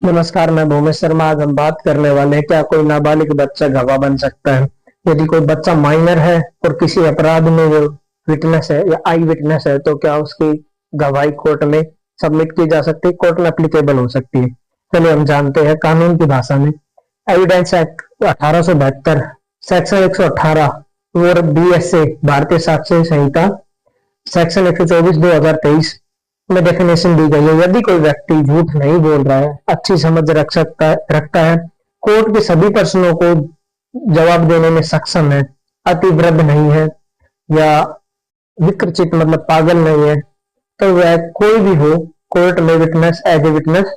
नमस्कार, मैं भूमेश शर्मा। आज हम बात करने वाले हैं, क्या कोई नाबालिग बच्चा गवाह बन सकता है? यदि कोई बच्चा माइनर है और किसी अपराध में वो विटनेस है या आई विटनेस है, तो क्या उसकी गवाही कोर्ट में सबमिट की जा सकती है, कोर्ट में एप्लीकेबल हो सकती है? चलिए हम जानते हैं कानून की भाषा में। एविडेंस एक्ट 1872 सेक्शन 118 और BSA भारतीय साक्ष्य संहिता सेक्शन 124 2023 में डेफिनेशन दी गई है। यदि कोई व्यक्ति झूठ नहीं बोल रहा है, अच्छी समझ रखता है, कोर्ट के सभी प्रश्नों को जवाब देने में सक्षम है, अति वृद्ध नहीं है या विकृचित मतलब पागल नहीं है, तो वह कोई भी हो, कोर्ट में विटनेस एज ए विटनेस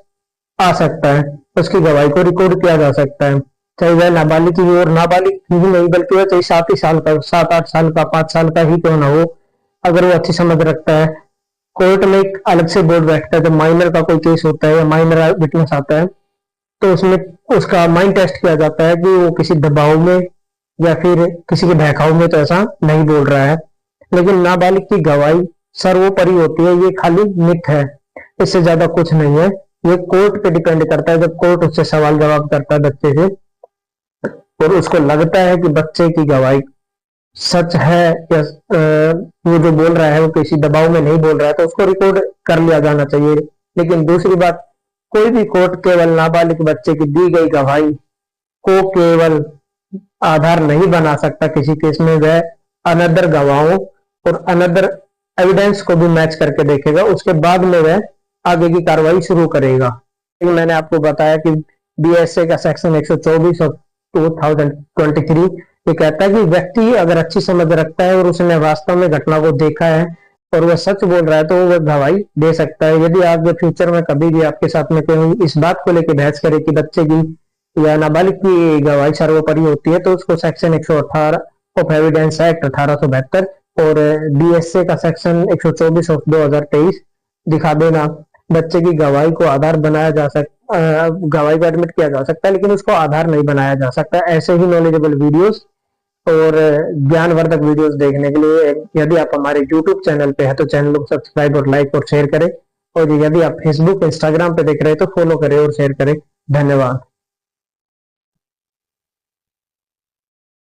आ सकता है। उसकी गवाही को रिकॉर्ड किया जा सकता है, चाहे वह नाबालिग की हो, और नाबालिग ही नहीं बल्कि वह चाहे 7 ही साल का, 7-8 साल का, 5 साल का ही क्यों ना हो, अगर वो अच्छी समझ रखता है। कोर्ट में एक अलग से बोर्ड बैठता है। जब माइनर का कोई केस होता है या माइनर विटनेस आता है, तो उसमें उसका माइंड टेस्ट किया जाता है कि वो किसी दबाव में या फिर किसी के बहकाव में तो ऐसा नहीं बोल रहा है। लेकिन नाबालिग की गवाही सर्वोपरि होती है, ये खाली मिथ है, इससे ज्यादा कुछ नहीं है। ये कोर्ट पे डिपेंड करता है। जब कोर्ट उससे सवाल जवाब करता है बच्चे से, और उसको लगता है कि बच्चे की गवाही सच है या वो जो बोल रहा है वो किसी दबाव में नहीं बोल रहा है, तो उसको रिकॉर्ड कर लिया जाना चाहिए। लेकिन दूसरी बात, कोई भी कोर्ट केवल नाबालिग बच्चे की दी गई गवाही को केवल आधार नहीं बना सकता किसी केस में। वह अनदर गवाहों और अनदर एविडेंस को भी मैच करके देखेगा, उसके बाद में वह आगे की कार्रवाई शुरू करेगा। मैंने आपको बताया कि BSA का सेक्शन 124 और 2023 ये कहता है कि व्यक्ति अगर अच्छी समझ रखता है और उसने वास्तव में घटना को देखा है और वह सच बोल रहा है, तो वह गवाही दे सकता है। यदि आप फ्यूचर में कभी भी आपके साथ में कोई इस बात को लेकर बहस करे कि बच्चे की या नाबालिग की गवाही सर्वोपरि होती है, तो उसको सेक्शन 118 ऑफ एविडेंस एक्ट 1872 और BSA का सेक्शन 124 ऑफ 2023 दिखा देना। बच्चे की गवाही को आधार बनाया जा सकता, गवाही को एडमिट किया जा सकता है, लेकिन उसको आधार नहीं बनाया जा सकता। ऐसे ही नॉलेजेबल वीडियोस और ज्ञानवर्धक वीडियोस देखने के लिए यदि आप हमारे YouTube चैनल पे हैं तो चैनल को सब्सक्राइब और लाइक और शेयर करें, और यदि आप Facebook इंस्टाग्राम पे देख रहे हैं तो फॉलो करें और शेयर करें। धन्यवाद।